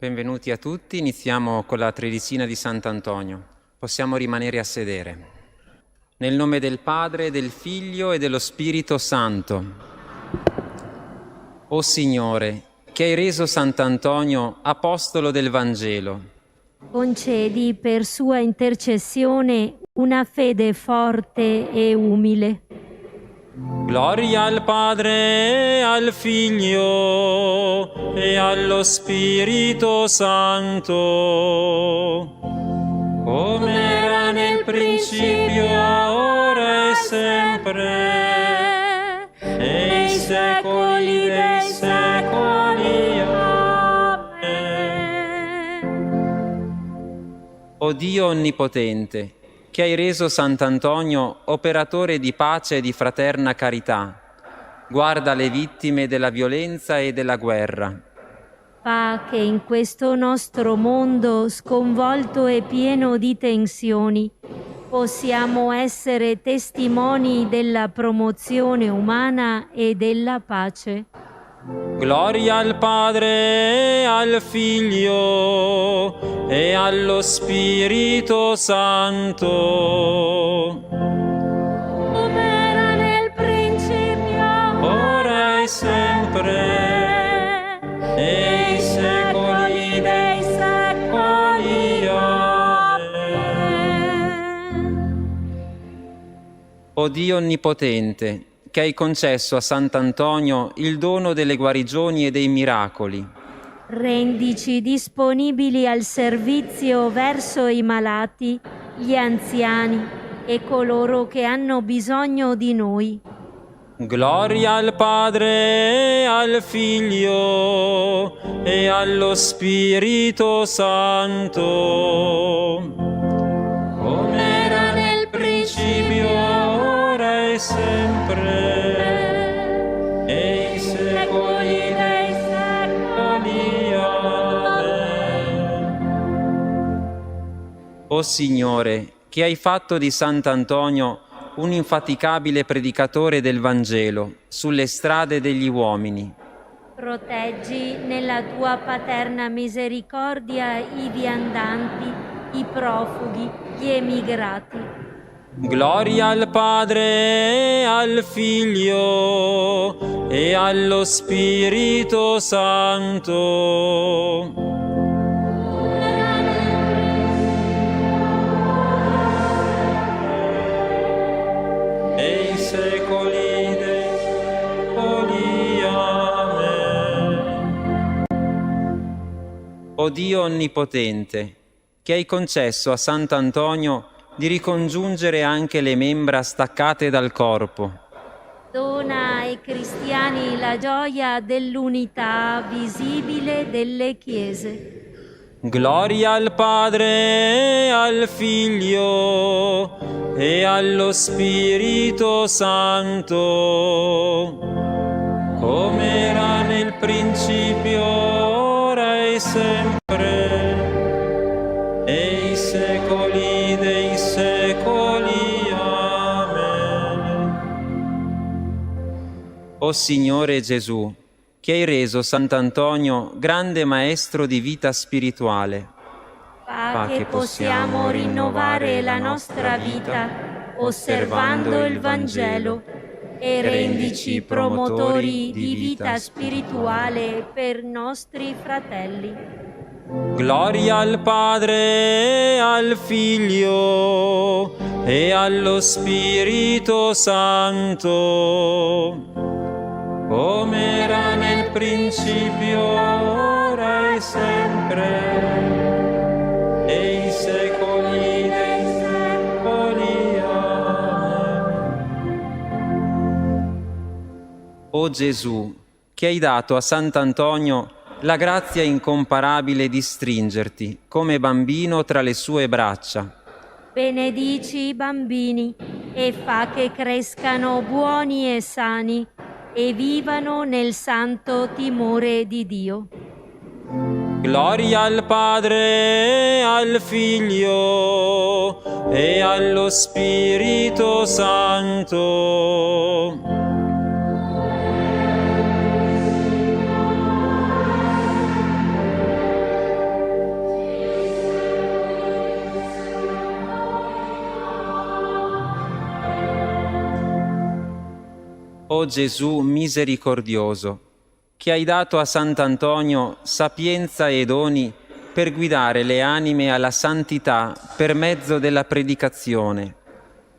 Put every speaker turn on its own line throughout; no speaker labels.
Benvenuti a tutti, iniziamo con la tredicina di Sant'Antonio. Possiamo rimanere a sedere. Nel nome del Padre, del Figlio e dello Spirito Santo. O Signore, che hai reso Sant'Antonio apostolo del Vangelo,
concedi per sua intercessione una fede forte e umile.
gloria al Padre, al Figlio e allo Spirito Santo, come era nel principio, ora e sempre, e nei secoli dei secoli. Amen. O Dio Onnipotente, che hai reso Sant'Antonio operatore di pace e di fraterna carità, guarda le vittime della violenza e della guerra.
Fa che in questo nostro mondo sconvolto e pieno di tensioni possiamo essere testimoni della promozione umana e della pace.
Gloria al Padre, al Figlio e allo Spirito Santo,
come era nel principio,
ora e sempre, nei secoli dei secoli. Amen. O Dio Onnipotente, che hai concesso a Sant'Antonio il dono delle guarigioni e dei miracoli,
rendici disponibili al servizio verso i malati, gli anziani e coloro che hanno bisogno di noi.
gloria al Padre, al Figlio e allo Spirito Santo, come era nel principio, ora e sempre, e i secoli dei secoli. Amen. O Signore, che hai fatto di Sant'Antonio un infaticabile predicatore del Vangelo sulle strade degli uomini,
Proteggi nella tua paterna misericordia i viandanti, i profughi, gli emigrati.
gloria al Padre, al Figlio e allo Spirito Santo, e i secoli dei secoli. Amen. O Dio Onnipotente, che hai concesso a Sant'Antonio di ricongiungere anche le membra staccate dal corpo,
Dona ai cristiani la gioia dell'unità visibile delle chiese.
gloria al Padre, al Figlio e allo Spirito Santo, come era nel principio, ora e sempre, e i secoli dei secoli. Amen. O Signore Gesù, che hai reso Sant'Antonio grande maestro di vita spirituale,
Fa che possiamo rinnovare la nostra vita osservando il Vangelo e rendici promotori di vita spirituale per nostri fratelli.
gloria al Padre, al Figlio e allo Spirito Santo, come era nel principio, ora e sempre, e i secoli dei secoli. Amen. O Gesù, che hai dato a Sant'Antonio la grazia incomparabile di stringerti come bambino tra le sue braccia,
Benedici i bambini e fa che crescano buoni e sani e vivano nel santo timore di Dio.
gloria al Padre, al Figlio e allo Spirito Santo, O Gesù misericordioso, che hai dato a Sant'Antonio sapienza e doni per guidare le anime alla santità per mezzo della predicazione.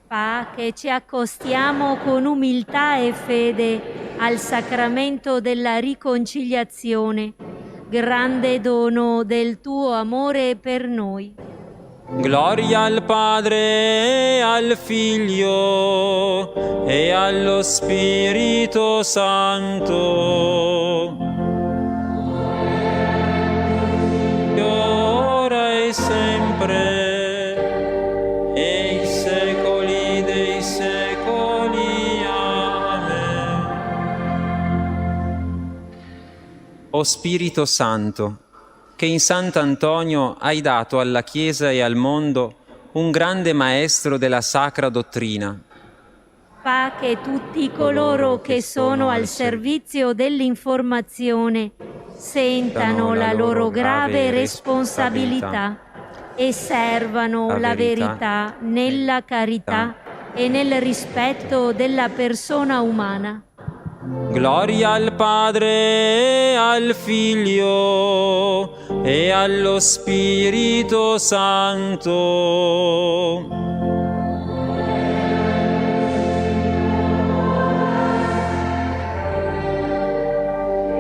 Fa che ci accostiamo con umiltà e fede al sacramento della riconciliazione, grande dono del tuo amore per noi.
Gloria al Padre, al Figlio e allo Spirito Santo. Ora e sempre, e i secoli dei secoli. Amen. O Spirito Santo, che in Sant'Antonio hai dato alla Chiesa e al mondo un grande maestro della sacra dottrina.
Fa che tutti coloro che sono al servizio dell'informazione sentano la loro grave responsabilità e servano la verità nella carità e nel rispetto della persona umana.
Gloria al Padre, al Figlio e allo Spirito Santo.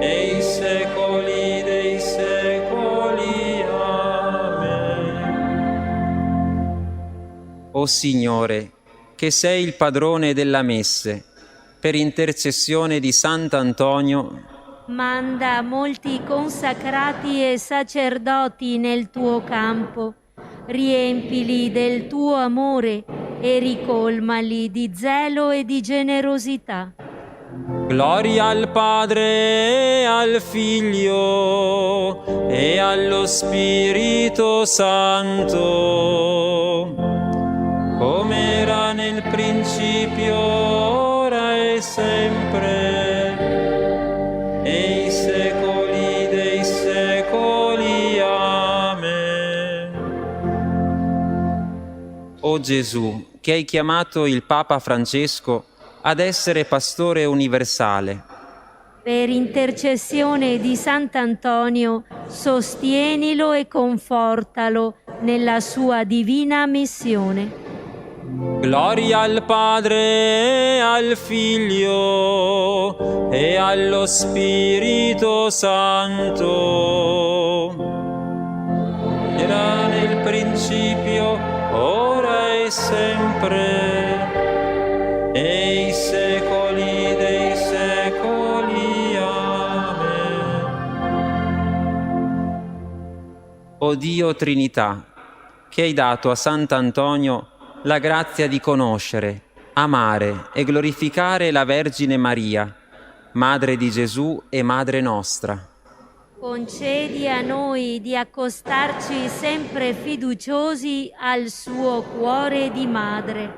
E i secoli dei secoli. Amen. O Signore, che sei il padrone della messe, per intercessione di Sant'Antonio,
manda molti consacrati e sacerdoti nel tuo campo, riempili del tuo amore e ricolmali di zelo e di generosità.
Gloria al Padre, al Figlio e allo Spirito Santo, come era nel principio, ora e sempre, e i secoli dei secoli. Amen. O Gesù, che hai chiamato il Papa Francesco ad essere pastore universale,
per intercessione di Sant'Antonio, sostienilo e confortalo nella sua divina missione.
Gloria al Padre, al Figlio e allo Spirito Santo. Era nel principio, ora e sempre, e i secoli dei secoli. Amen. O Dio Trinità, che hai dato a Sant'Antonio la grazia di conoscere, amare e glorificare la Vergine Maria, Madre di Gesù e Madre nostra.
Concedi a noi di accostarci sempre fiduciosi al suo cuore di madre,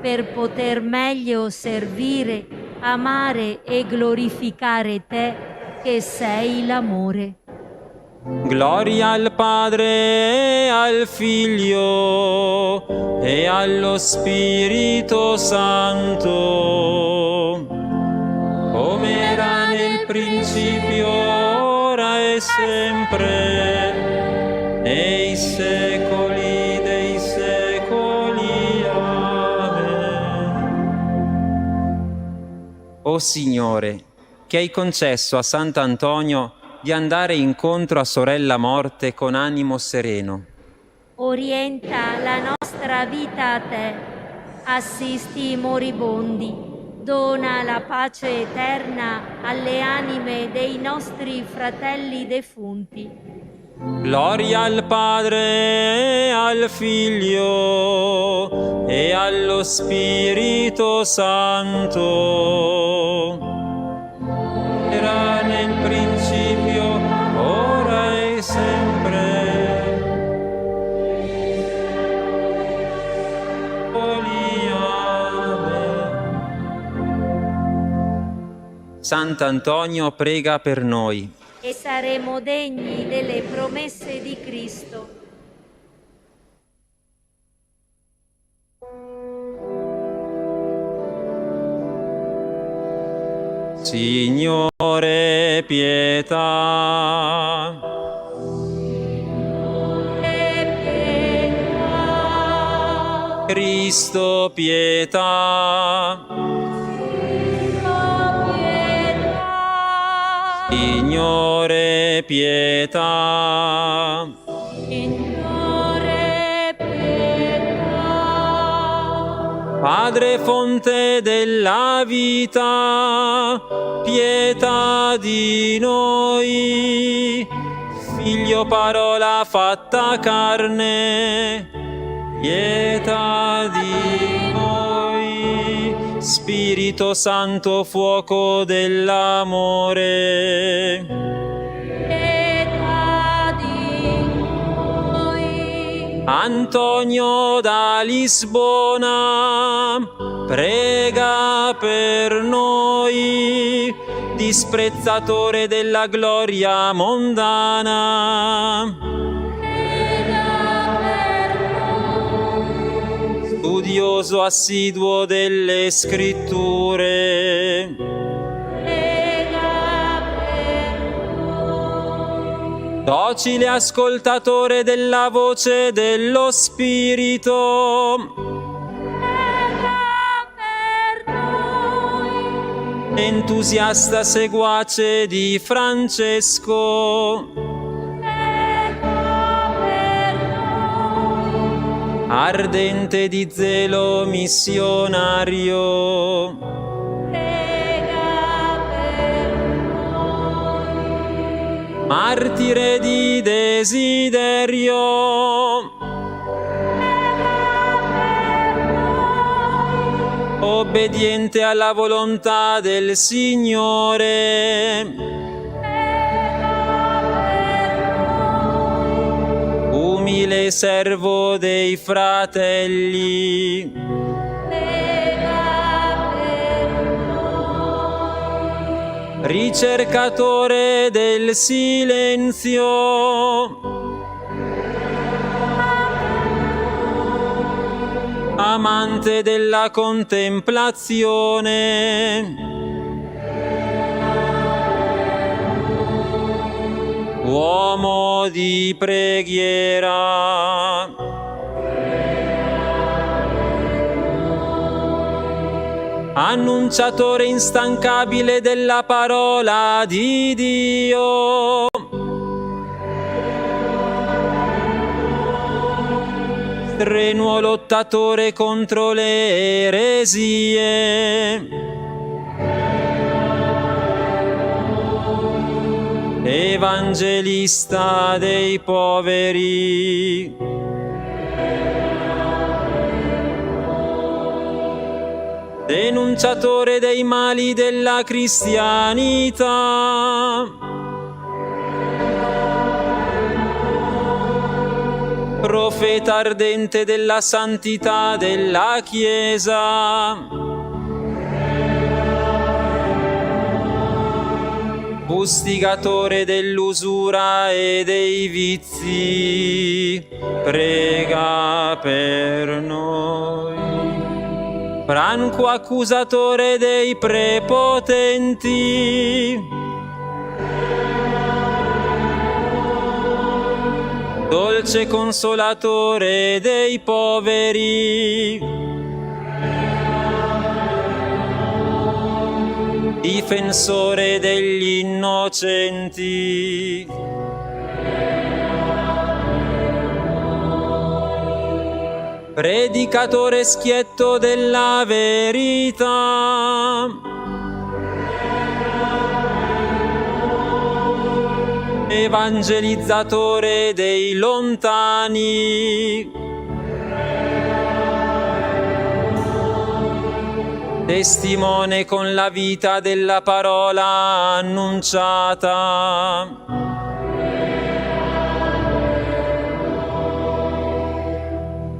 per poter meglio servire, amare e glorificare te, che sei l'amore.
Gloria al Padre, al Figlio e allo Spirito Santo, come era nel principio, ora e sempre, nei secoli dei secoli. Amen. O Signore, che hai concesso a Sant'Antonio di andare incontro a sorella morte con animo sereno,
orienta la nostra vita a te, assisti i moribondi, dona la pace eterna alle anime dei nostri fratelli defunti.
Gloria al Padre, al Figlio e allo Spirito Santo. Era nel principio, ora e sempre. Amen. Sant'Antonio prega per noi.
E saremo degni delle promesse di Cristo.
Signore, pietà. Cristo, pietà. Signore, pietà. Padre fonte della vita, pietà di noi. Figlio parola fatta carne, pietà di noi. Spirito Santo fuoco dell'amore, pietà di noi. Antonio da Lisbona, prega per noi. Disprezzatore della gloria mondana, studioso assiduo delle scritture, docile ascoltatore della voce dello Spirito, entusiasta seguace di Francesco, ardente di zelo missionario, martire di desiderio, obbediente alla volontà del Signore, umile servo dei fratelli, ricercatore del silenzio, amante della contemplazione, uomo di preghiera, annunciatore instancabile della parola di Dio, strenuo lottatore contro le eresie, evangelista dei poveri, denunciatore dei mali della cristianità, profeta ardente della santità della Chiesa, fustigatore dell'usura e dei vizi, prega per noi. Franco accusatore dei prepotenti, dolce consolatore dei poveri, difensore degli innocenti, predicatore schietto della verità, evangelizzatore dei lontani, testimone con la vita della parola annunciata,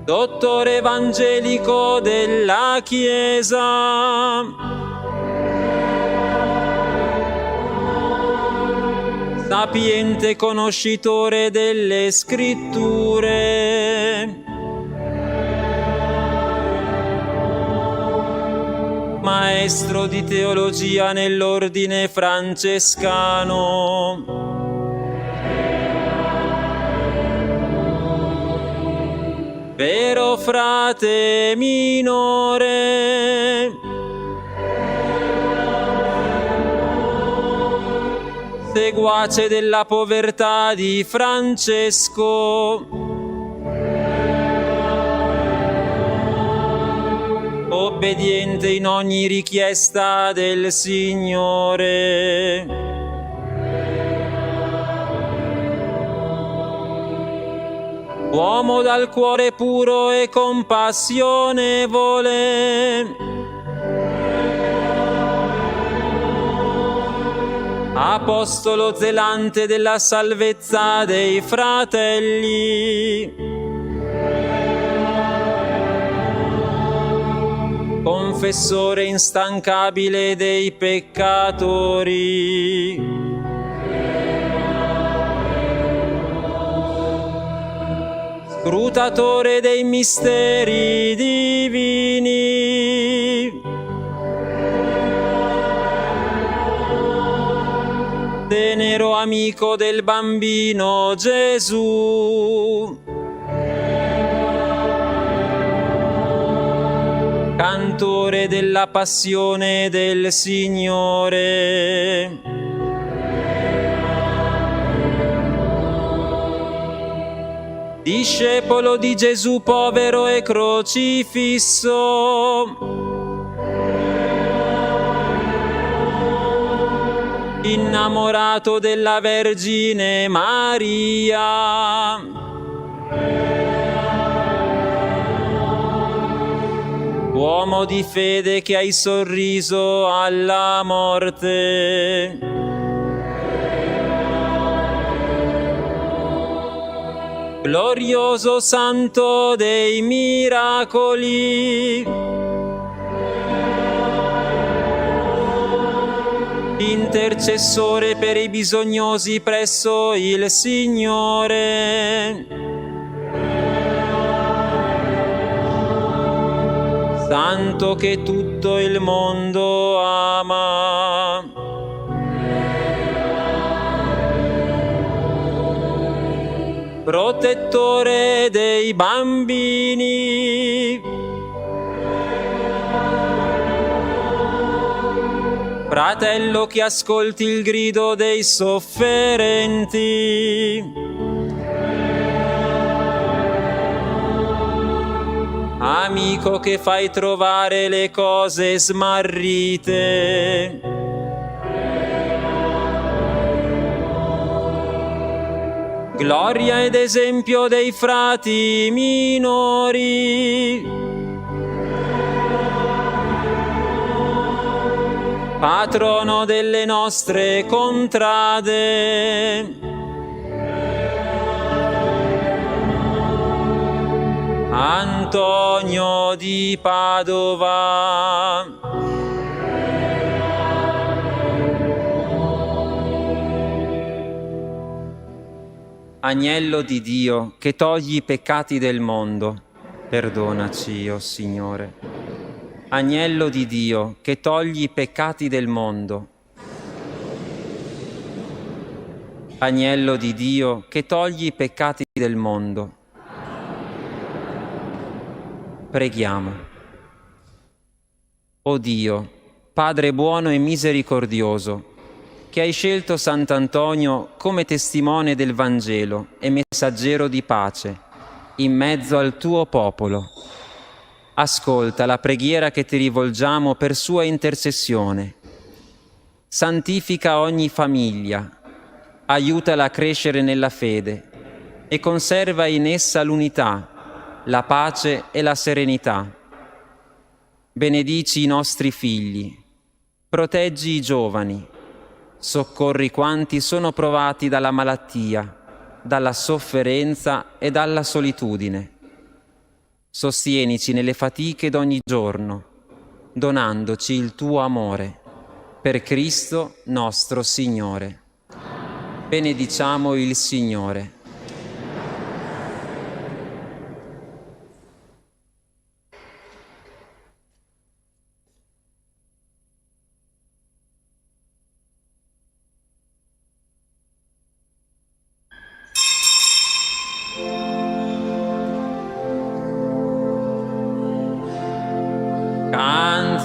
dottore evangelico della Chiesa, sapiente conoscitore delle scritture, maestro di teologia nell'ordine francescano. Vero frate minore, seguace della povertà di Francesco, obbediente in ogni richiesta del Signore. Uomo dal cuore puro e compassionevole, apostolo zelante della salvezza dei fratelli, confessore instancabile dei peccatori, scrutatore dei misteri divini, tenero amico del bambino Gesù, cantore della passione del Signore, discepolo di Gesù povero e crocifisso, innamorato della Vergine Maria, uomo di fede che hai sorriso alla morte, glorioso santo dei miracoli, intercessore per i bisognosi presso il Signore, santo che tutto il mondo ama, protettore dei bambini, fratello che ascolti il grido dei sofferenti, amico che fai trovare le cose smarrite, gloria ed esempio dei frati minori, patrono delle nostre contrade, Antonio di Padova. Agnello di Dio, che togli i peccati del mondo, perdonaci, o Signore. Agnello di Dio, che togli i peccati del mondo. Agnello di Dio, che togli i peccati del mondo. Preghiamo. O Dio, Padre buono e misericordioso, che hai scelto Sant'Antonio come testimone del Vangelo e messaggero di pace in mezzo al tuo popolo. Ascolta la preghiera che ti rivolgiamo per sua intercessione. Santifica ogni famiglia, aiutala a crescere nella fede e conserva in essa l'unità, la pace e la serenità. Benedici i nostri figli, proteggi i giovani, soccorri quanti sono provati dalla malattia, dalla sofferenza e dalla solitudine. Sostienici nelle fatiche d'ogni giorno, donandoci il tuo amore. Per Cristo nostro Signore. Benediciamo il Signore.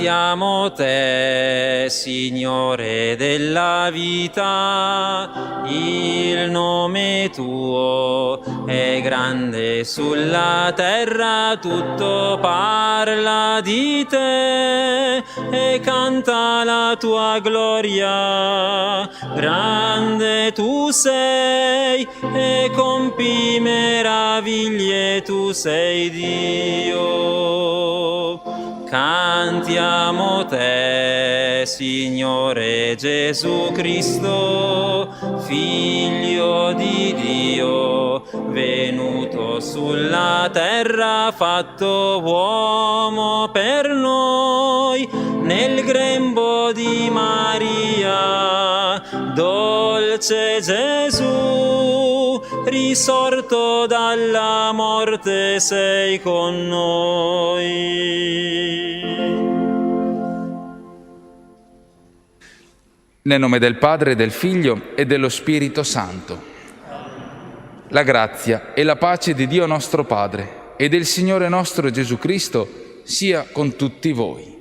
Cantiamo te, Signore della vita, il nome tuo è grande sulla terra, tutto parla di te e canta la tua gloria. Grande tu sei e compi meraviglie, tu sei Dio. Cantiamo te, Signore Gesù Cristo, Figlio di Dio, venuto sulla terra, fatto uomo per noi, nel grembo di Maria. Dolce Gesù, risorto dalla morte, sei con noi.
Nel nome del Padre, del Figlio e dello Spirito Santo. La grazia e la pace di Dio nostro Padre e del Signore nostro Gesù Cristo sia con tutti voi.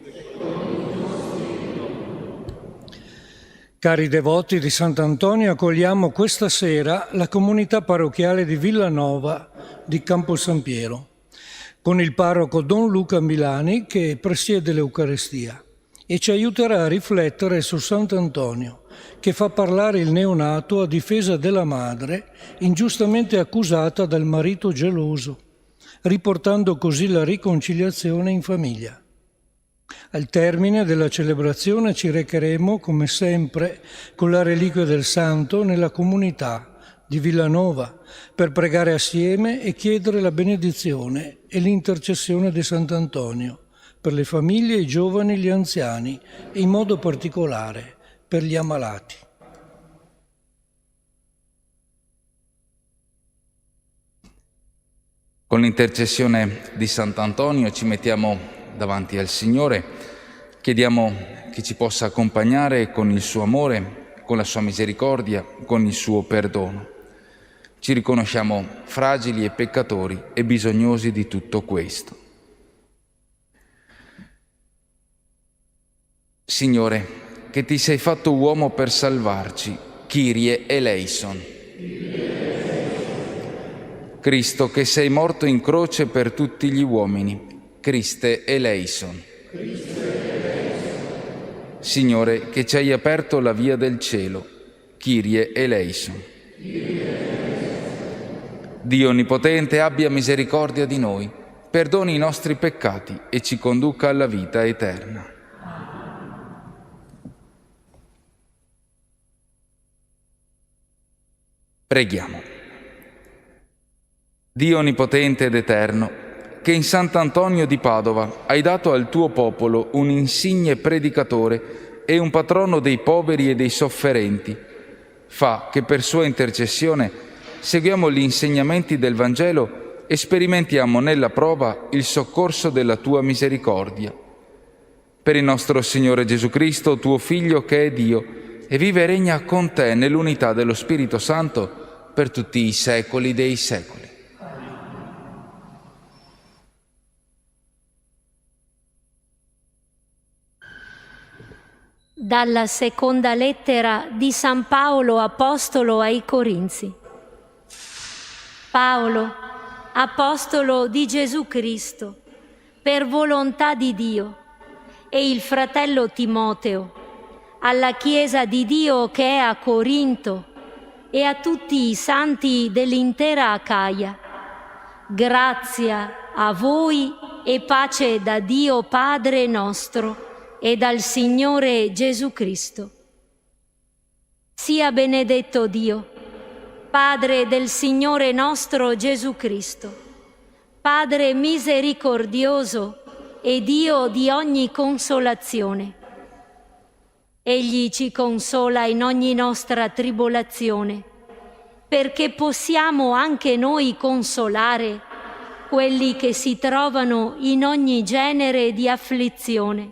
Cari devoti di Sant'Antonio, accogliamo questa sera la comunità parrocchiale di Villanova di Campo San Piero, con il parroco Don Luca Milani che presiede l'Eucaristia e ci aiuterà a riflettere su Sant'Antonio, che fa parlare il neonato a difesa della madre ingiustamente accusata dal marito geloso, riportando così la riconciliazione in famiglia. Al termine della celebrazione ci recheremo, come sempre, con la reliquia del santo nella comunità di Villanova per pregare assieme e chiedere la benedizione e l'intercessione di Sant'Antonio per le famiglie, i giovani, gli anziani e in modo particolare per gli ammalati.
Con l'intercessione di Sant'Antonio ci mettiamo davanti al Signore, chiediamo che ci possa accompagnare con il suo amore, con la sua misericordia, con il suo perdono. Ci riconosciamo fragili e peccatori e bisognosi di tutto questo. Signore, che ti sei fatto uomo per salvarci, Kyrie eleison. Cristo, che sei morto in croce per tutti gli uomini, Christe eleison. Signore, che ci hai aperto la via del cielo, Kyrie eleison. Dio Onnipotente abbia misericordia di noi, perdoni i nostri peccati e ci conduca alla vita eterna. Preghiamo. Dio Onnipotente ed Eterno, che in Sant'Antonio di Padova hai dato al tuo popolo un insigne predicatore e un patrono dei poveri e dei sofferenti, fa che per sua intercessione seguiamo gli insegnamenti del Vangelo e sperimentiamo nella prova il soccorso della tua misericordia. Per il nostro Signore Gesù Cristo, tuo Figlio che è Dio, e vive e regna con te nell'unità dello Spirito Santo per tutti i secoli dei secoli.
Dalla seconda lettera di San Paolo Apostolo ai Corinzi. Paolo, apostolo di Gesù Cristo, per volontà di Dio, e il fratello Timoteo, alla Chiesa di Dio che è a Corinto e a tutti i santi dell'intera Acaia. Grazia a voi e pace da Dio Padre nostro e dal Signore Gesù Cristo. Sia benedetto Dio, Padre del Signore nostro Gesù Cristo, Padre misericordioso e Dio di ogni consolazione. Egli ci consola in ogni nostra tribolazione, perché possiamo anche noi consolare quelli che si trovano in ogni genere di afflizione,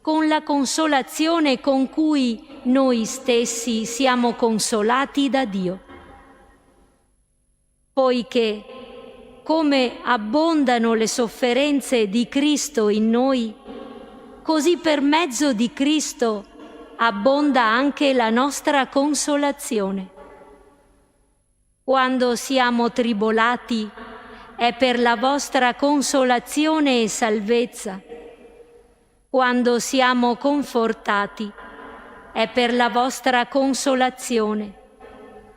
con la consolazione con cui noi stessi siamo consolati da Dio. Poiché, come abbondano le sofferenze di Cristo in noi, così per mezzo di Cristo abbonda anche la nostra consolazione. Quando siamo tribolati è per la vostra consolazione e salvezza. Quando siamo confortati è per la vostra consolazione,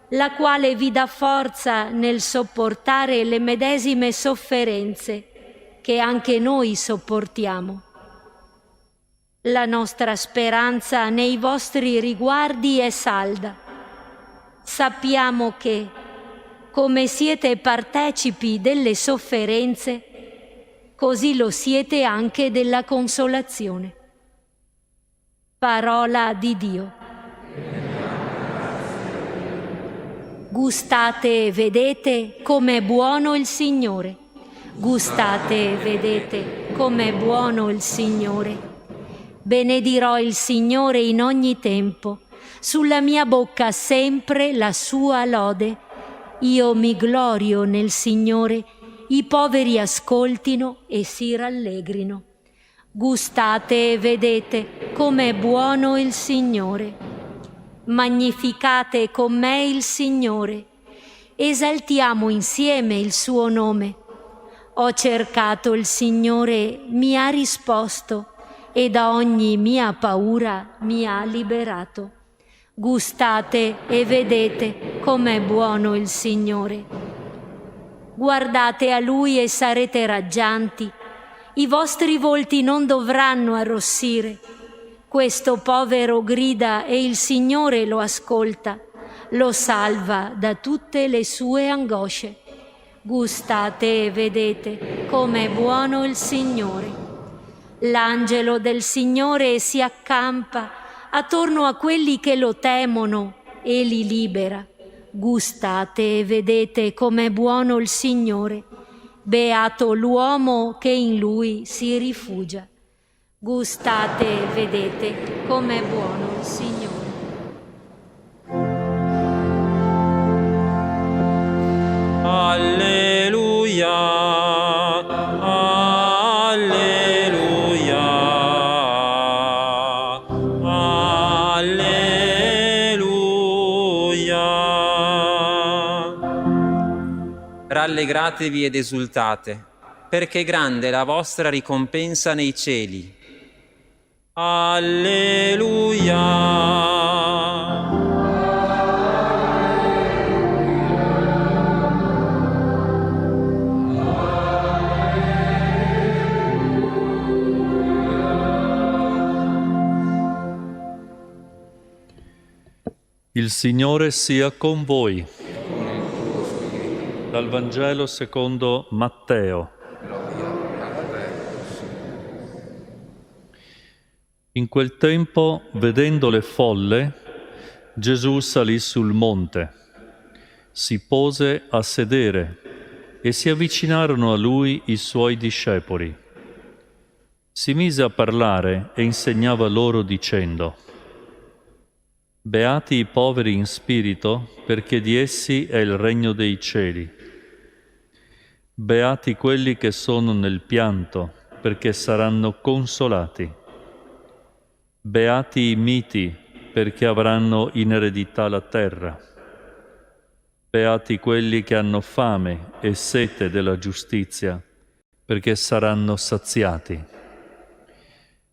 la quale vi dà forza nel sopportare le medesime sofferenze che anche noi sopportiamo. La nostra speranza nei vostri riguardi è salda. Sappiamo che, come siete partecipi delle sofferenze, così lo siete anche della consolazione. Parola di Dio. Gustate e vedete com'è buono il Signore. Gustate e vedete com'è buono il Signore. Benedirò il Signore in ogni tempo, sulla mia bocca sempre la sua lode. Io mi glorio nel Signore, i poveri ascoltino e si rallegrino. Gustate e vedete com'è buono il Signore. Magnificate con me il Signore, esaltiamo insieme il suo nome. Ho cercato il Signore, mi ha risposto, e da ogni mia paura mi ha liberato. Gustate e vedete com'è buono il Signore. Guardate a Lui e sarete raggianti, i vostri volti non dovranno arrossire. Questo povero grida e il Signore lo ascolta, lo salva da tutte le sue angosce. Gustate e vedete com'è buono il Signore. L'angelo del Signore si accampa attorno a quelli che lo temono e li libera. Gustate e vedete com'è buono il Signore. Beato l'uomo che in Lui si rifugia. Gustate e vedete com'è buono il Signore.
Alleluia. Rallegratevi ed esultate, perché grande è la vostra ricompensa nei cieli. Alleluia.
Il Signore sia con voi. Dal Vangelo secondo Matteo. In quel tempo, vedendo le folle, Gesù salì sul monte, si pose a sedere e si avvicinarono a lui i suoi discepoli. Si mise a parlare e insegnava loro dicendo: Beati i poveri in spirito, perché di essi è il regno dei cieli. Beati quelli che sono nel pianto, perché saranno consolati. Beati i miti, perché avranno in eredità la terra. Beati quelli che hanno fame e sete della giustizia, perché saranno saziati.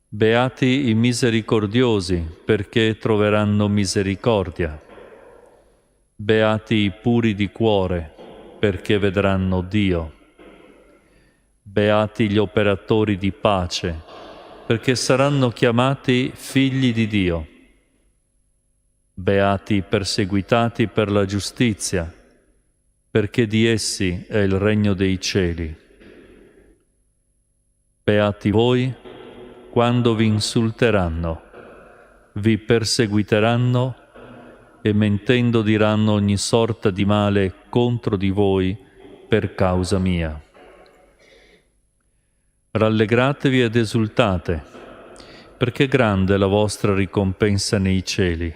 Beati i misericordiosi, perché troveranno misericordia. Beati i puri di cuore, perché vedranno Dio. Beati gli operatori di pace, perché saranno chiamati figli di Dio. Beati i perseguitati per la giustizia, perché di essi è il regno dei cieli. Beati voi quando vi insulteranno, vi perseguiteranno e mentendo diranno ogni sorta di male contro di voi per causa mia. Rallegratevi ed esultate, perché grande è la vostra ricompensa nei cieli.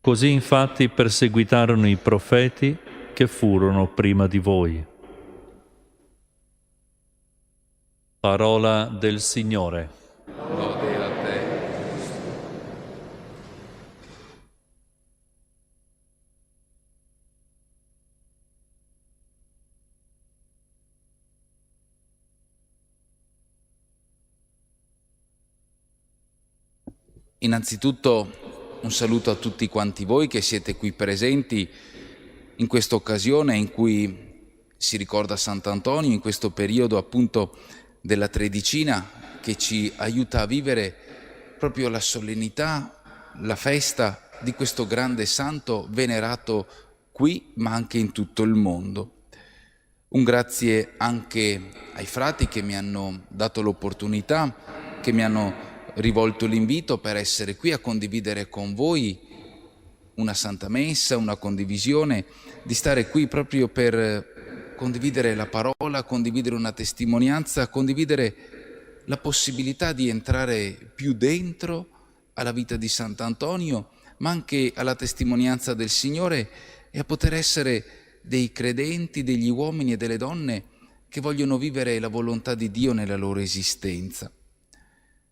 Così infatti perseguitarono i profeti che furono prima di voi. Parola del Signore.
Lode a te. Innanzitutto un saluto a tutti quanti voi che siete qui presenti in questa occasione in cui si ricorda Sant'Antonio, in questo periodo appunto della Tredicina che ci aiuta a vivere proprio la solennità, la festa di questo grande santo venerato qui ma anche in tutto il mondo. Un grazie anche ai frati che mi hanno dato l'opportunità, che mi hanno rivolto l'invito per essere qui a condividere con voi una Santa Messa, una condivisione, di stare qui proprio per condividere la parola, condividere una testimonianza, condividere la possibilità di entrare più dentro alla vita di Sant'Antonio, ma anche alla testimonianza del Signore e a poter essere dei credenti, degli uomini e delle donne che vogliono vivere la volontà di Dio nella loro esistenza.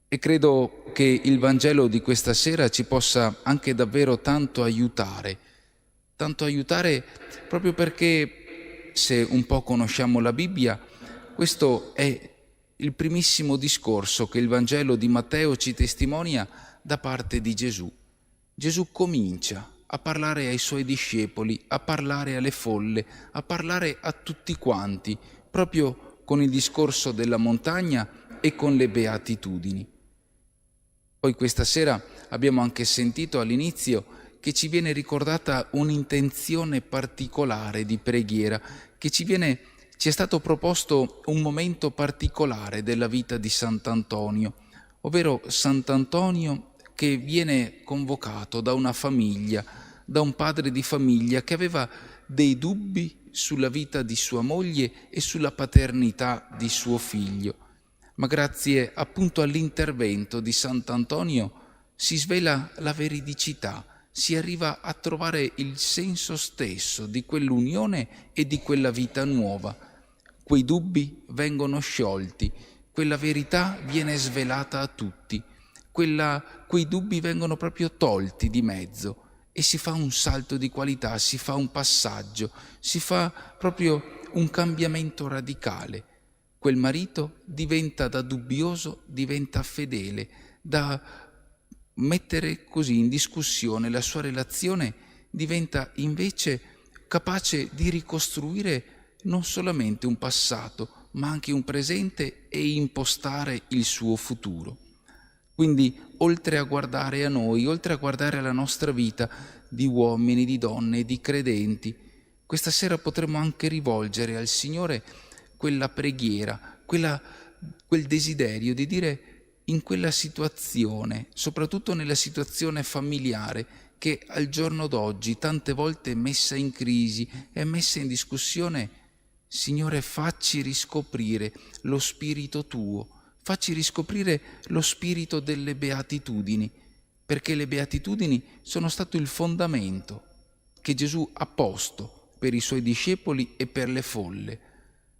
E credo che il Vangelo di questa sera ci possa anche davvero tanto aiutare proprio perché, se un po' conosciamo la Bibbia, questo è il primissimo discorso che il Vangelo di Matteo ci testimonia da parte di Gesù. Gesù comincia a parlare ai suoi discepoli, a parlare alle folle, a parlare a tutti quanti, proprio con il discorso della montagna e con le beatitudini. Poi questa sera abbiamo anche sentito all'inizio che ci viene ricordata un'intenzione particolare di preghiera, che ci è stato proposto un momento particolare della vita di Sant'Antonio, ovvero Sant'Antonio che viene convocato da una famiglia, da un padre di famiglia che aveva dei dubbi sulla vita di sua moglie e sulla paternità di suo figlio. Ma grazie appunto all'intervento di Sant'Antonio si svela la veridicità, si arriva a trovare il senso stesso di quell'unione e di quella vita nuova. Quei dubbi vengono sciolti, quella verità viene svelata a tutti, quei dubbi vengono proprio tolti di mezzo e si fa un salto di qualità, si fa un passaggio, si fa proprio un cambiamento radicale. Quel marito diventa da dubbioso, diventa fedele, da mettere così in discussione la sua relazione, diventa invece capace di ricostruire non solamente un passato, ma anche un presente e impostare il suo futuro. Quindi, oltre a guardare a noi, oltre a guardare alla nostra vita di uomini, di donne, di credenti, questa sera potremo anche rivolgere al Signore quella preghiera, quel desiderio di dire in quella situazione, soprattutto nella situazione familiare, che al giorno d'oggi tante volte è messa in crisi, è messa in discussione, Signore, facci riscoprire lo spirito tuo, facci riscoprire lo spirito delle beatitudini, perché le beatitudini sono stato il fondamento che Gesù ha posto per i suoi discepoli e per le folle.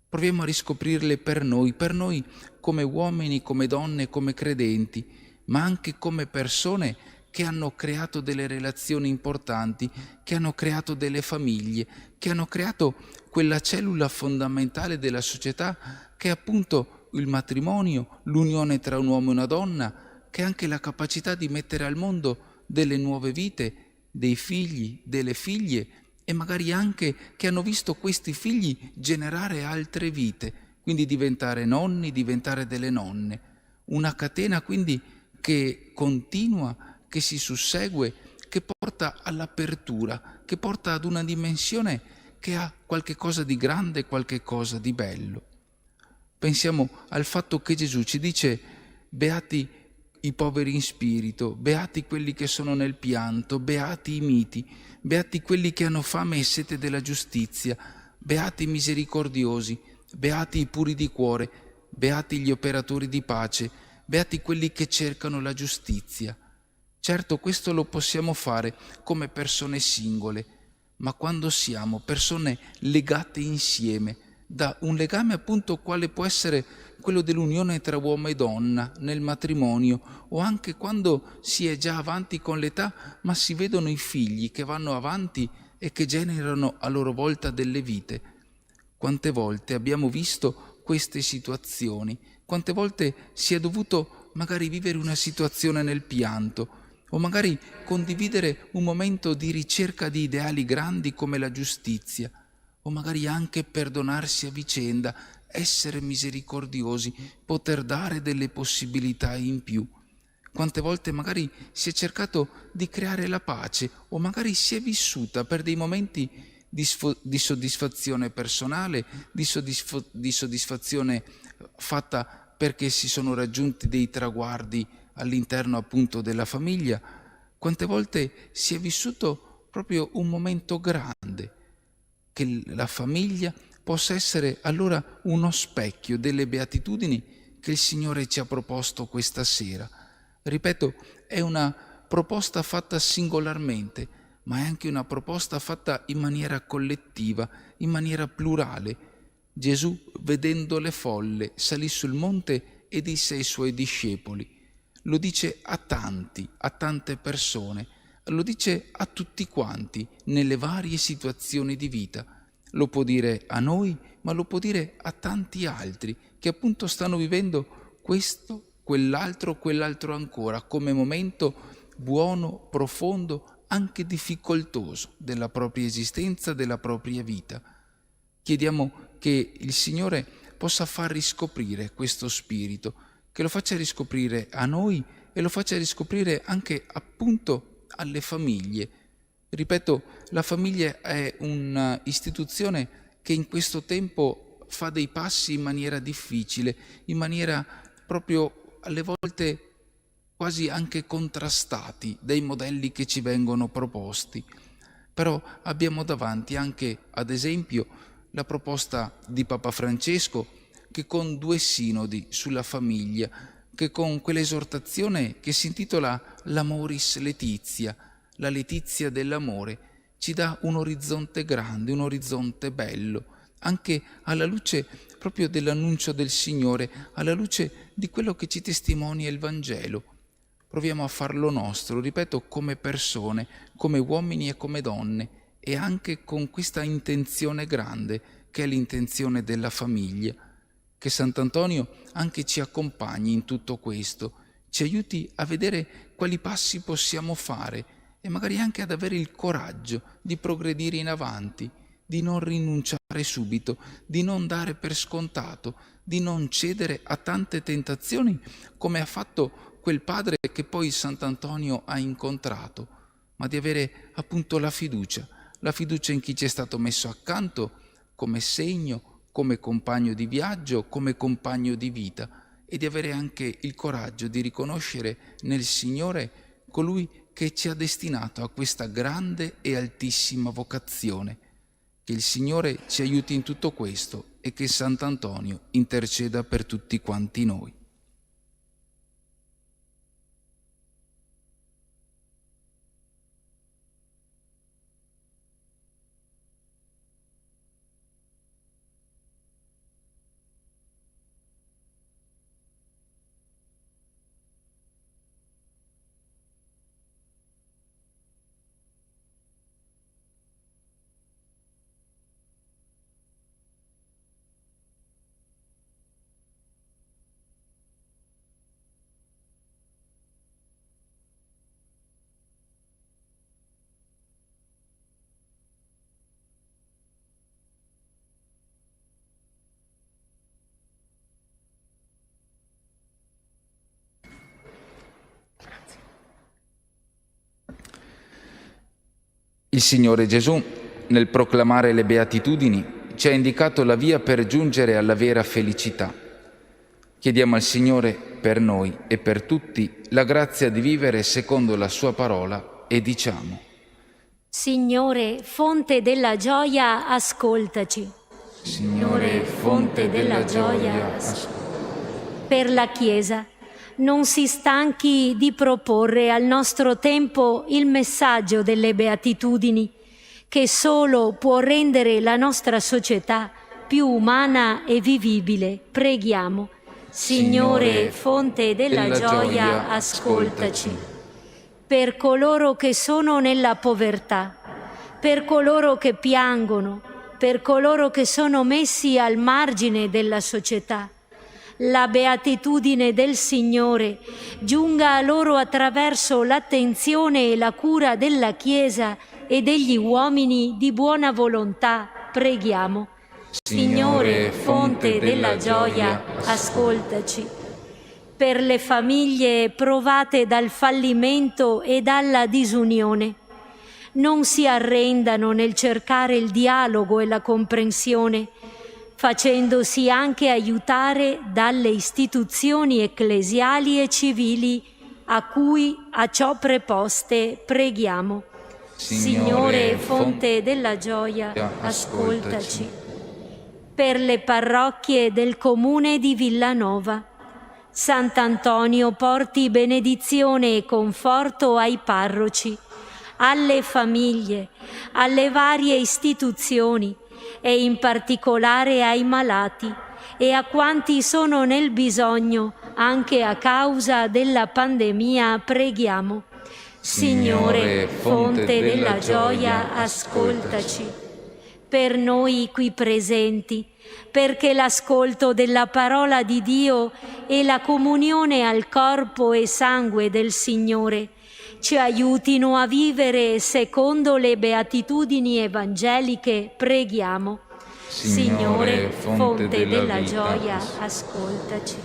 Proviamo a riscoprirle per noi come uomini, come donne, come credenti, ma anche come persone che hanno creato delle relazioni importanti, che hanno creato delle famiglie, che hanno creato quella cellula fondamentale della società che è appunto il matrimonio, l'unione tra un uomo e una donna, che è anche la capacità di mettere al mondo delle nuove vite, dei figli, delle figlie, e magari anche che hanno visto questi figli generare altre vite, quindi diventare nonni, diventare delle nonne. Una catena quindi che continua, che si sussegue, che porta all'apertura, che porta ad una dimensione che ha qualche cosa di grande, qualche cosa di bello. Pensiamo al fatto che Gesù ci dice: beati i poveri in spirito, beati quelli che sono nel pianto, beati i miti, beati quelli che hanno fame e sete della giustizia, beati i misericordiosi, beati i puri di cuore, beati gli operatori di pace, beati quelli che cercano la giustizia. Certo, questo lo possiamo fare come persone singole, ma quando siamo persone legate insieme, da un legame appunto quale può essere quello dell'unione tra uomo e donna nel matrimonio, o anche quando si è già avanti con l'età ma si vedono i figli che vanno avanti e che generano a loro volta delle vite. Quante volte abbiamo visto queste situazioni, quante volte si è dovuto magari vivere una situazione nel pianto, o magari condividere un momento di ricerca di ideali grandi come la giustizia, o magari anche perdonarsi a vicenda, essere misericordiosi, poter dare delle possibilità in più. Quante volte magari si è cercato di creare la pace, o magari si è vissuta per dei momenti di soddisfazione personale, di soddisfazione fatta perché si sono raggiunti dei traguardi all'interno appunto della famiglia. Quante volte si è vissuto proprio un momento grande, che la famiglia possa essere allora uno specchio delle beatitudini che il Signore ci ha proposto questa sera. Ripeto, è una proposta fatta singolarmente, ma è anche una proposta fatta in maniera collettiva, in maniera plurale. Gesù, vedendo le folle, salì sul monte e disse ai suoi discepoli. Lo dice a tanti, a tante persone, lo dice a tutti quanti nelle varie situazioni di vita. Lo può dire a noi, ma lo può dire a tanti altri che appunto stanno vivendo questo, quell'altro ancora, come momento buono, profondo, anche difficoltoso della propria esistenza, della propria vita. Chiediamo che il Signore possa far riscoprire questo spirito, che lo faccia riscoprire a noi e lo faccia riscoprire anche appunto alle famiglie. Ripeto, la famiglia è un'istituzione che in questo tempo fa dei passi in maniera difficile, in maniera proprio alle volte quasi anche contrastati dai modelli che ci vengono proposti. Però abbiamo davanti anche, ad esempio, la proposta di Papa Francesco, che con 2 sinodi sulla famiglia, che con quell'esortazione che si intitola l'Amoris Laetitia, la letizia dell'amore, ci dà un orizzonte grande, un orizzonte bello, anche alla luce proprio dell'annuncio del Signore, alla luce di quello che ci testimonia il Vangelo. Proviamo a farlo nostro, ripeto, come persone, come uomini e come donne, e anche con questa intenzione grande, che è l'intenzione della famiglia. Che Sant'Antonio anche ci accompagni in tutto questo, ci aiuti a vedere quali passi possiamo fare e magari anche ad avere il coraggio di progredire in avanti, di non rinunciare subito, di non dare per scontato, di non cedere a tante tentazioni come ha fatto quel padre che poi Sant'Antonio ha incontrato, ma di avere appunto la fiducia in chi ci è stato messo accanto come segno, come compagno di viaggio, come compagno di vita, e di avere anche il coraggio di riconoscere nel Signore colui che ci ha destinato a questa grande e altissima vocazione. Che il Signore ci aiuti in tutto questo e che Sant'Antonio interceda per tutti quanti noi. Il Signore Gesù, nel proclamare le beatitudini, ci ha indicato la via per giungere alla vera felicità. Chiediamo al Signore per noi e per tutti la grazia di vivere secondo la sua parola e diciamo:
Signore, fonte della gioia, ascoltaci.
Signore, fonte della gioia, ascoltaci.
Per la Chiesa, non si stanchi di proporre al nostro tempo il messaggio delle beatitudini, che solo può rendere la nostra società più umana e vivibile. Preghiamo. Signore, fonte della gioia, ascoltaci. Per coloro che sono nella povertà, per coloro che piangono, per coloro che sono messi al margine della società, la beatitudine del Signore giunga a loro attraverso l'attenzione e la cura della Chiesa e degli uomini di buona volontà. Preghiamo. Signore, fonte della gioia, ascoltaci. Per le famiglie provate dal fallimento e dalla disunione, non si arrendano nel cercare il dialogo e la comprensione, facendosi anche aiutare dalle istituzioni ecclesiali e civili a ciò preposte. Preghiamo. Signore, fonte della gioia, ascoltaci. Per le parrocchie del comune di Villanova, Sant'Antonio porti benedizione e conforto ai parroci, alle famiglie, alle varie istituzioni e in particolare ai malati e a quanti sono nel bisogno anche a causa della pandemia. Preghiamo. Signore, fonte della gioia, ascoltaci. Per noi qui presenti, perché l'ascolto della parola di Dio e la comunione al corpo e sangue del Signore ci aiutino a vivere secondo le beatitudini evangeliche. Preghiamo. Signore, fonte della gioia, ascoltaci.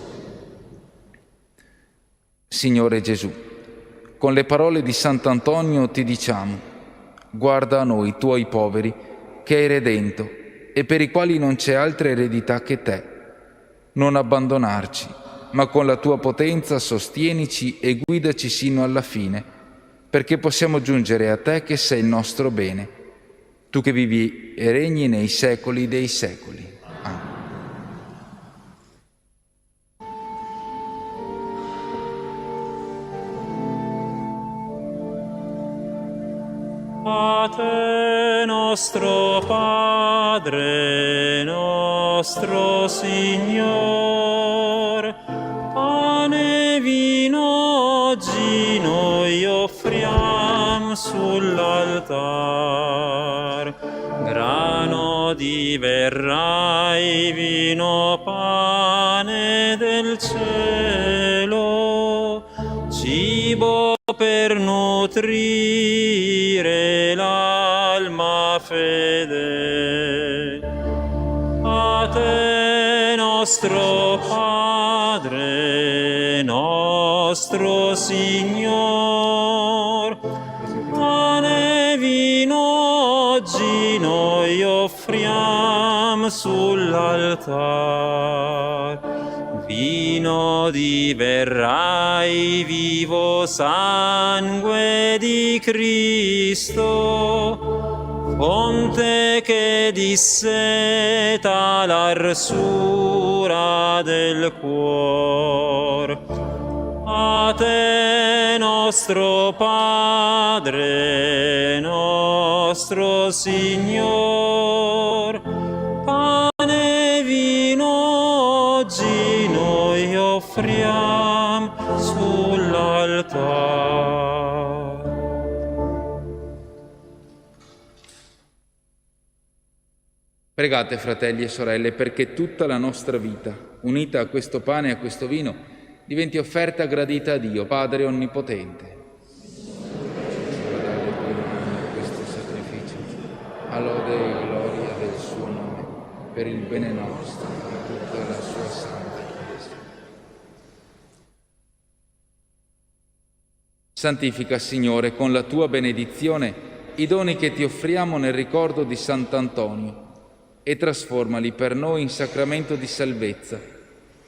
Signore Gesù, con le parole di Sant'Antonio ti diciamo: guarda a noi, tuoi poveri, che hai redento e per i quali non c'è altra eredità che te. Non abbandonarci, ma con la tua potenza sostienici e guidaci sino alla fine, perché possiamo giungere a te che sei il nostro bene, tu che vivi e regni nei secoli dei secoli. Amen.
A te, nostro Padre, nostro Signor, pane e vino oggi noi offriamo sull'altar. Grano diverrai, vino, pane del cielo, cibo per nutrire l'alma fedele. A te, nostro Padre, nostro Signor, pane e vino oggi noi offriamo sull'altar. Vino diverrai, vivo sangue di Cristo, fonte che disseta l'arsura del cuor. A te, nostro Padre, nostro Signor, pane e vino oggi noi offriamo sull'altar.
Pregate, fratelli e sorelle, perché tutta la nostra vita, unita a questo pane e a questo vino, diventi offerta gradita a Dio, Padre Onnipotente. Questo sacrificio, a lode e gloria del suo nome, per il bene nostro e tutta la sua santa Chiesa. Santifica, Signore, con la tua benedizione i doni che ti offriamo nel ricordo di Sant'Antonio e trasformali per noi in sacramento di salvezza,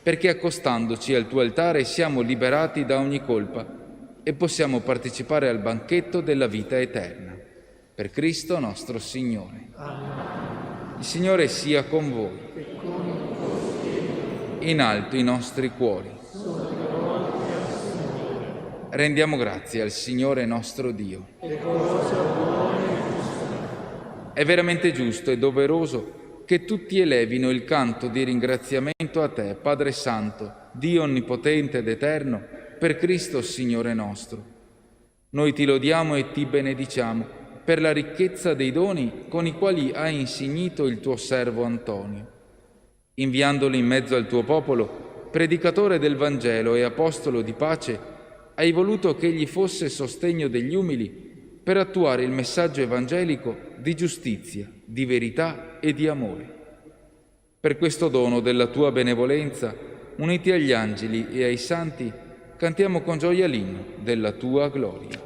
perché accostandoci al tuo altare siamo liberati da ogni colpa e possiamo partecipare al banchetto della vita eterna. Per Cristo nostro Signore. Amen. Il Signore sia con voi. In alto i nostri cuori. Rendiamo grazie al Signore nostro Dio. È veramente giusto e doveroso che tutti elevino il canto di ringraziamento a te, Padre Santo, Dio Onnipotente ed Eterno, per Cristo Signore nostro. Noi ti lodiamo e ti benediciamo per la ricchezza dei doni con i quali hai insignito il tuo servo Antonio. Inviandolo in mezzo al tuo popolo, predicatore del Vangelo e apostolo di pace, hai voluto che egli fosse sostegno degli umili per attuare il messaggio evangelico di giustizia, di verità e di amore. Per questo dono della tua benevolenza, uniti agli angeli e ai santi, cantiamo con gioia l'inno della tua gloria.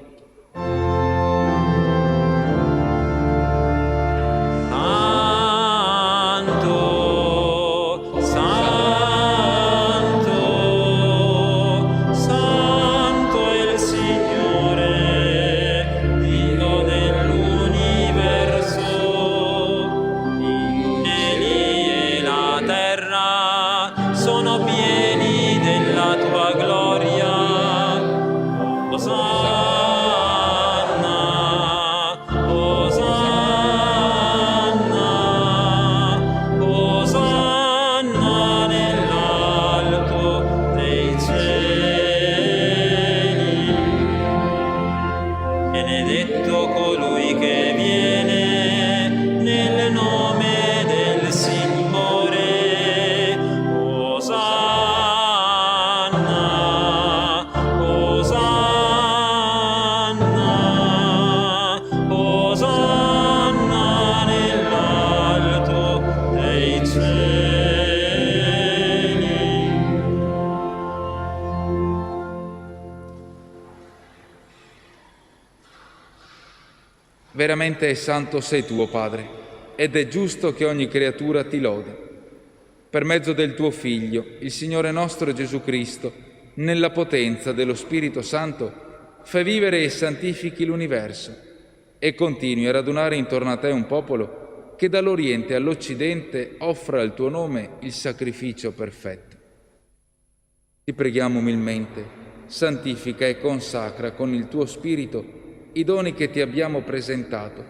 Veramente santo sei tuo, Padre, ed è giusto che ogni creatura ti lodi. Per mezzo del tuo Figlio, il Signore nostro Gesù Cristo, nella potenza dello Spirito Santo, fai vivere e santifichi l'universo e continui a radunare intorno a te un popolo che dall'Oriente all'Occidente offra al tuo nome il sacrificio perfetto. Ti preghiamo umilmente, santifica e consacra con il tuo Spirito i doni che ti abbiamo presentato,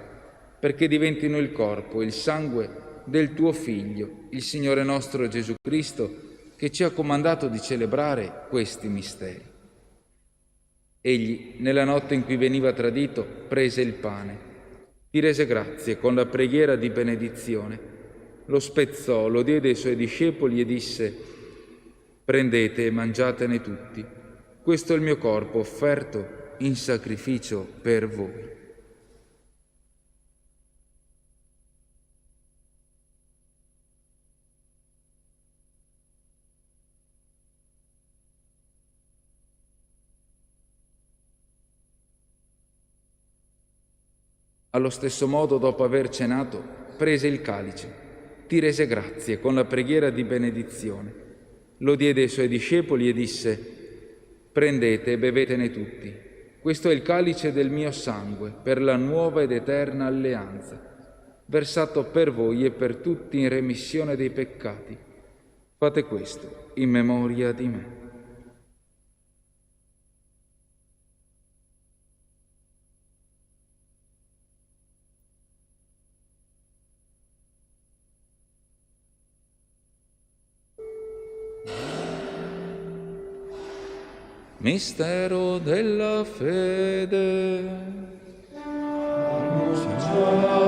perché diventino il corpo e il sangue del tuo Figlio, il Signore nostro Gesù Cristo, che ci ha comandato di celebrare questi misteri. Egli, nella notte in cui veniva tradito, prese il pane, ti rese grazie con la preghiera di benedizione, lo spezzò, lo diede ai suoi discepoli e disse: «Prendete e mangiatene tutti, questo è il mio corpo offerto in sacrificio per voi». Allo stesso modo, dopo aver cenato, prese il calice, ti rese grazie con la preghiera di benedizione, lo diede ai suoi discepoli e disse: «Prendete e bevetene tutti. Questo è il calice del mio sangue per la nuova ed eterna alleanza, versato per voi e per tutti in remissione dei peccati. Fate questo in memoria di me». Mistero della fede. Annunciamo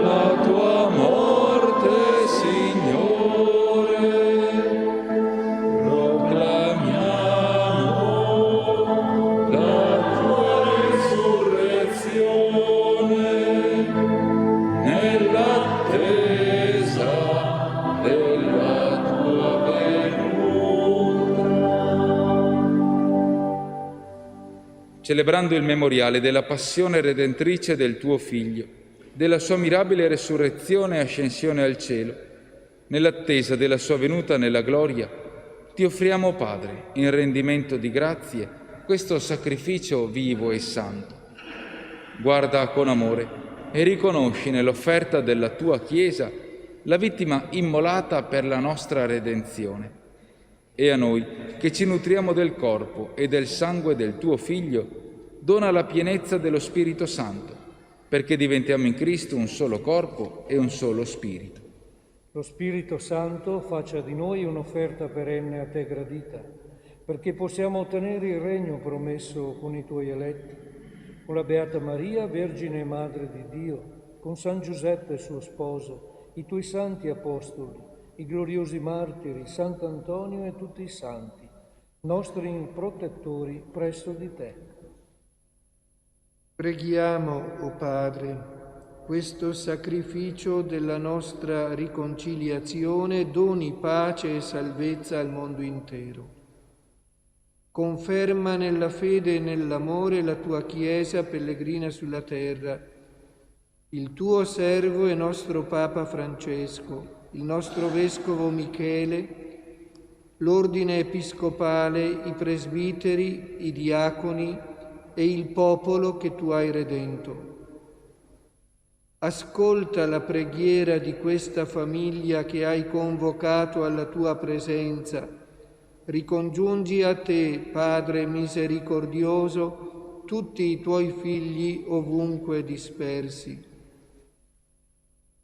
la tua morte, Signore. Proclamiamo la tua risurrezione nell'attesa della tua venuta. Celebrando il memoriale della passione redentrice del tuo Figlio, della sua mirabile resurrezione e ascensione al cielo, nell'attesa della sua venuta nella gloria, ti offriamo, Padre, in rendimento di grazie, questo sacrificio vivo e santo. Guarda con amore e riconosci nell'offerta della tua Chiesa la vittima immolata per la nostra redenzione. E a noi, che ci nutriamo del corpo e del sangue del tuo Figlio, dona la pienezza dello Spirito Santo, perché diventiamo in Cristo un solo corpo e un solo spirito.
Lo Spirito Santo faccia di noi un'offerta perenne a te gradita, perché possiamo ottenere il regno promesso con i tuoi eletti, con la Beata Maria, Vergine e Madre di Dio, con San Giuseppe suo sposo, i tuoi santi apostoli, i gloriosi martiri, Sant'Antonio e tutti i santi, nostri protettori presso di te.
Preghiamo, o Padre, questo sacrificio della nostra riconciliazione doni pace e salvezza al mondo intero. Conferma nella fede e nell'amore la tua Chiesa pellegrina sulla terra, il tuo servo e nostro Papa Francesco, il nostro Vescovo Michele, l'Ordine Episcopale, i presbiteri, i diaconi e il popolo che tu hai redento. Ascolta la preghiera di questa famiglia che hai convocato alla tua presenza. Ricongiungi a te, Padre misericordioso, tutti i tuoi figli ovunque dispersi.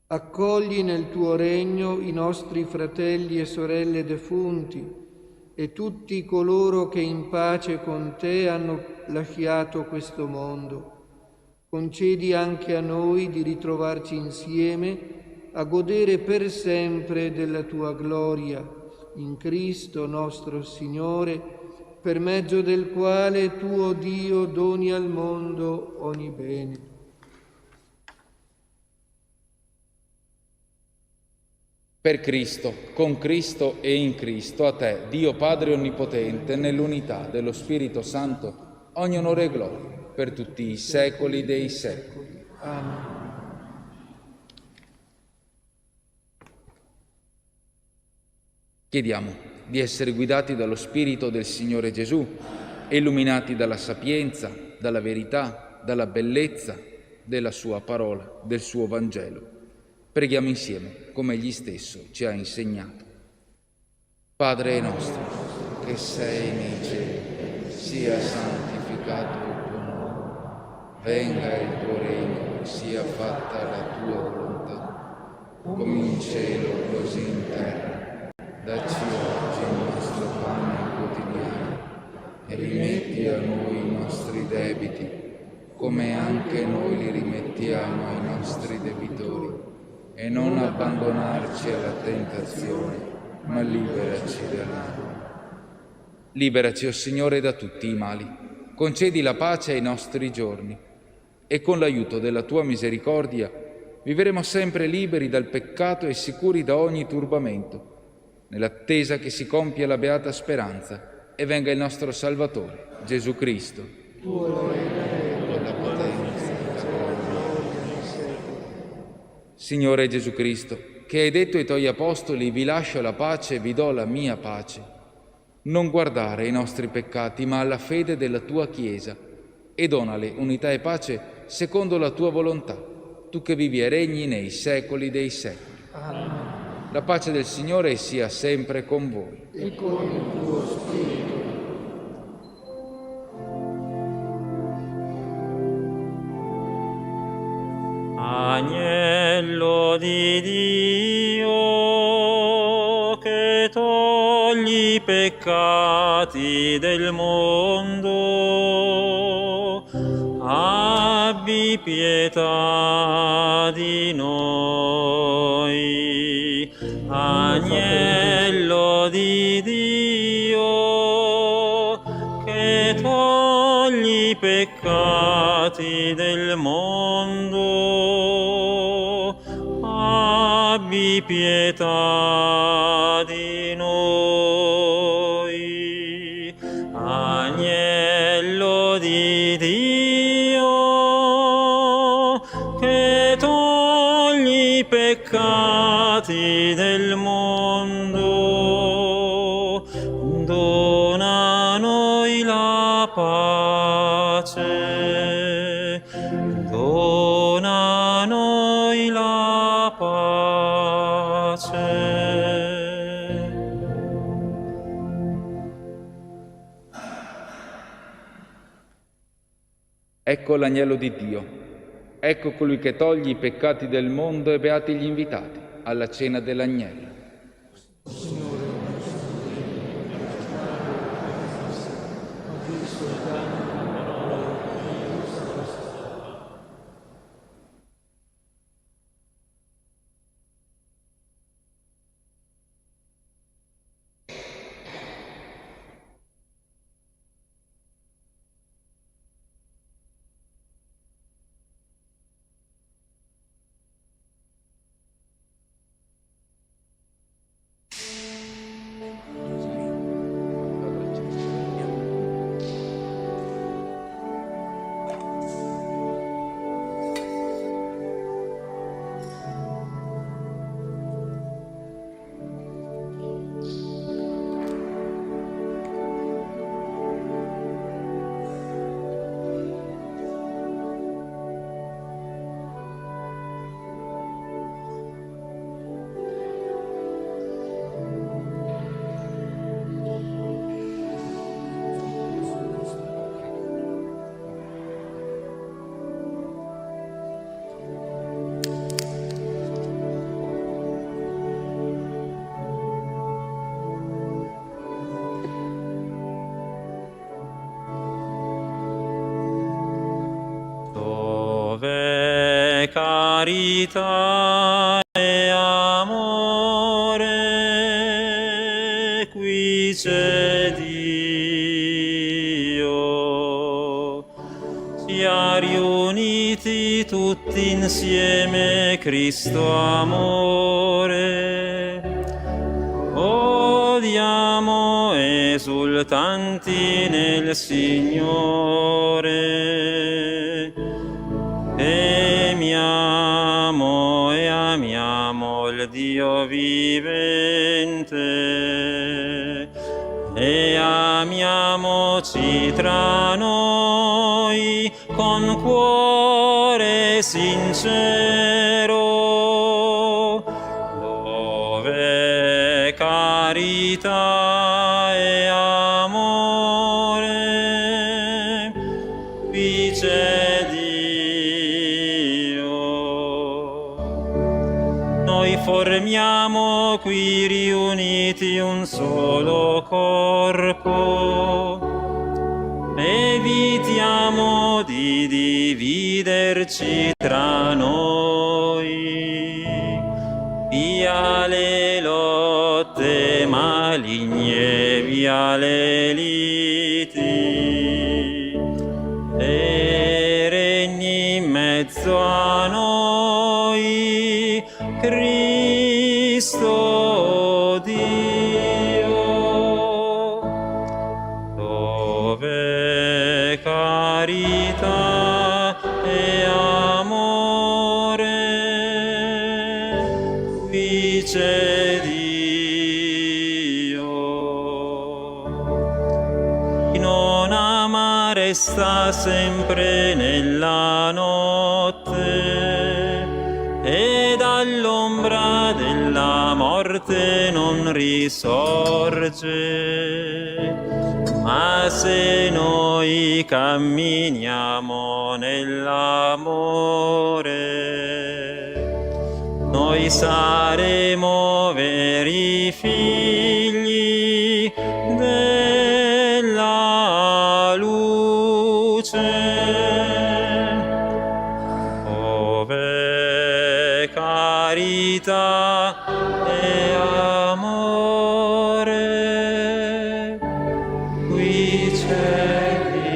Accogli nel tuo regno i nostri fratelli e sorelle defunti e tutti coloro che in pace con te hanno lasciato questo mondo. Concedi anche a noi di ritrovarci insieme a godere per sempre della tua gloria, in Cristo nostro Signore, per mezzo del quale tu, o Dio, doni al mondo ogni bene.
Per Cristo, con Cristo e in Cristo, a te, Dio Padre Onnipotente, nell'unità dello Spirito Santo, ogni onore e gloria, per tutti i secoli dei secoli.
Amen.
Chiediamo di essere guidati dallo Spirito del Signore Gesù, illuminati dalla sapienza, dalla verità, dalla bellezza della sua parola, del suo Vangelo. Preghiamo insieme, come Egli stesso ci ha insegnato. Padre nostro, che sei nei cieli, sia santificato il tuo nome. Venga il tuo regno, sia fatta la tua volontà, come in cielo così in terra. Dacci oggi il nostro pane quotidiano e rimetti a noi i nostri debiti, come anche noi li rimettiamo ai nostri debitori. E non abbandonarci alla tentazione, ma liberaci dal male. Liberaci, o Signore, da tutti i mali. Concedi la pace ai nostri giorni e con l'aiuto della tua misericordia vivremo sempre liberi dal peccato e sicuri da ogni turbamento, nell'attesa che si compia la beata speranza e venga il nostro Salvatore, Gesù Cristo. Tuo regno e la potenza e la gloria nei secoli. Signore Gesù Cristo, che hai detto ai tuoi apostoli: vi lascio la pace e vi do la mia pace, non guardare ai nostri peccati, ma alla fede della tua Chiesa, e donale unità e pace secondo la tua volontà, tu che vivi e regni nei secoli dei secoli.
Amen.
La pace del Signore sia sempre con voi.
E con il tuo spirito.
Agnello di Dio, che togli i peccati del mondo, abbi pietà di noi. Agnello di Dio, che togli i peccati del mondo, abbi pietà di noi. Agnello di Dio, che togli i peccati del mondo, dona a noi la pace, dona a noi la pace.
Ecco l'agnello di Dio. Ecco colui che toglie i peccati del mondo e beati gli invitati alla cena dell'agnello.
Dove carità e amore, qui c'è Dio. Sia riuniti tutti insieme Cristo amore. Odiamo esultanti nel Signore. Temiamo e amiamo il Dio vivente e amiamoci tra noi con cuore sincero, dove carità e amore, qui c'è Dio. Noi formiamo qui riuniti un solo corpo, evitiamo di dividerci tra noi, via le lotte maligne, via le liti, e regni in mezzo a noi, Cristo Dio, dove carità e amore, qui c'è Dio. Chi non ama resta sempre nella notte e dall'ombra della morte non risorge. Ma se noi camminiamo nell'amore, noi saremo veri figli della luce. Dove carità e amore, qui c'è Dio.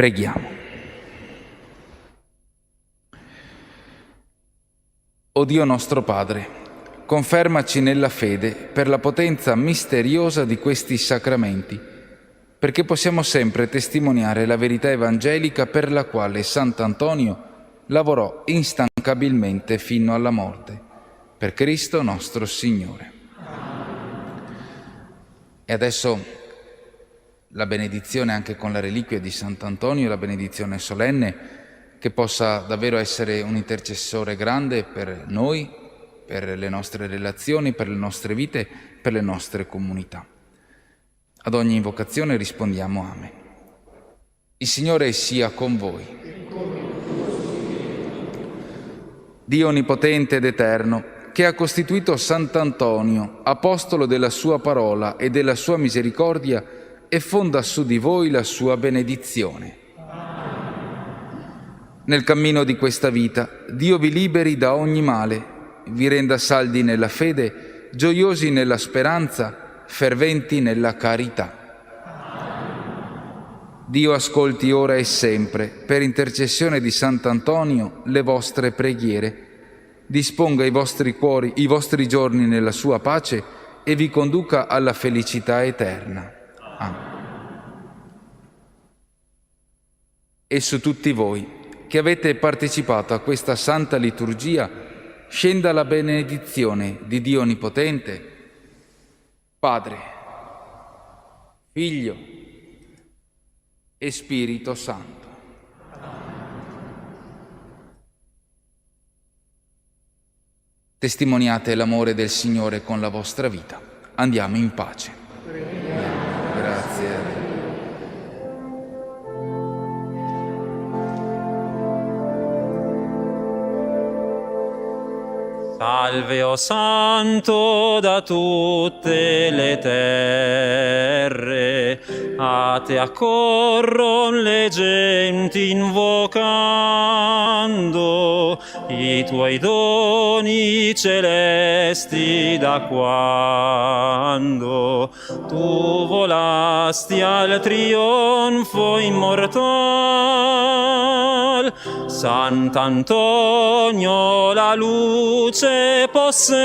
Preghiamo. O Dio nostro Padre, confermaci nella fede per la potenza misteriosa di questi sacramenti, perché possiamo sempre testimoniare la verità evangelica per la quale Sant'Antonio lavorò instancabilmente fino alla morte. Per Cristo nostro Signore. E adesso la benedizione anche con la reliquia di Sant'Antonio, la benedizione solenne, che possa davvero essere un intercessore grande per noi, per le nostre relazioni, per le nostre vite, per le nostre comunità. Ad ogni invocazione rispondiamo Amen. Il Signore sia con voi. Dio onnipotente ed eterno, che ha costituito Sant'Antonio, apostolo della sua parola e della sua misericordia, e fonda su di voi la sua benedizione. Nel cammino di questa vita, Dio vi liberi da ogni male, vi renda saldi nella fede, gioiosi nella speranza, ferventi nella carità. Dio ascolti ora e sempre, per intercessione di Sant'Antonio, le vostre preghiere, disponga i vostri cuori, i vostri giorni nella sua pace e vi conduca alla felicità eterna. Amen. E su tutti voi che avete partecipato a questa santa liturgia, scenda la benedizione di Dio Onnipotente, Padre, Figlio e Spirito Santo. Testimoniate l'amore del Signore con la vostra vita. Andiamo in pace. Grazie a Dio.
Salve, o Santo, da tutte le terre, a te accorron le genti invocando i tuoi doni celesti da quando tu volasti al trionfo immortal. Sant'Antonio, la luce possente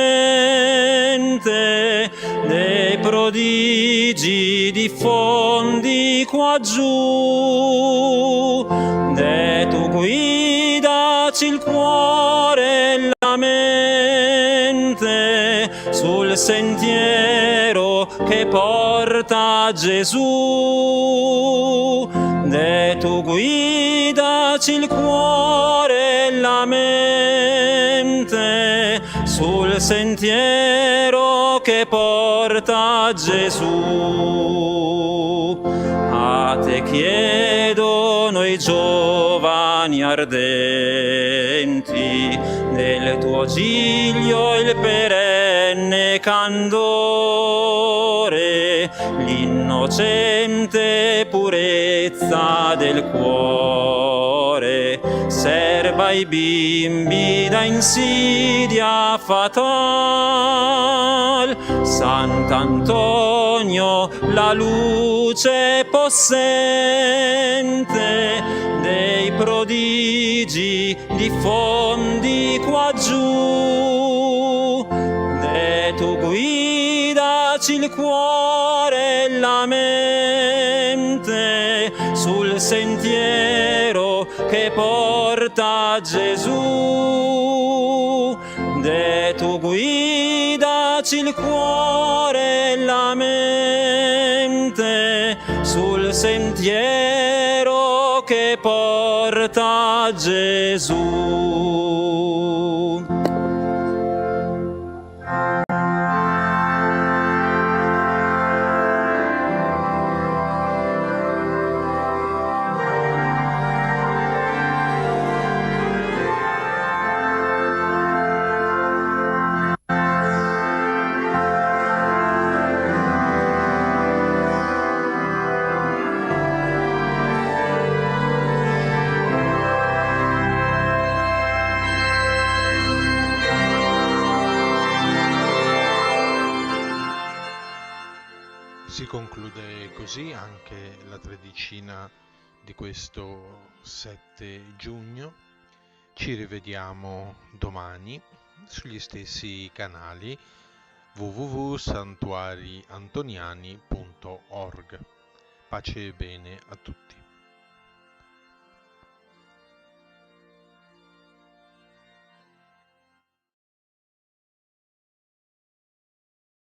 dei prodigi diffondi qua giù, de tu guidaci il cuore e la mente sul sentiero che porta a Gesù, de tu guidaci il cuore e la mente sul sentiero che porta a Gesù. A te chiedono i giovani ardenti, del tuo giglio il perenne candore, l'innocente purezza del cuore, serba i bimbi da insidia fatal. Sant'Antonio, la luce possente dei prodigi diffondi qua giù, de tu guidaci il cuore e la mente sul sentiero che porta a Gesù, de tu guidaci il cuore e la mente sul sentiero che porta a Gesù.
Si conclude così anche la tredicina di questo 7 giugno. Ci rivediamo domani sugli stessi canali www.santuariantoniani.org. Pace e bene a tutti.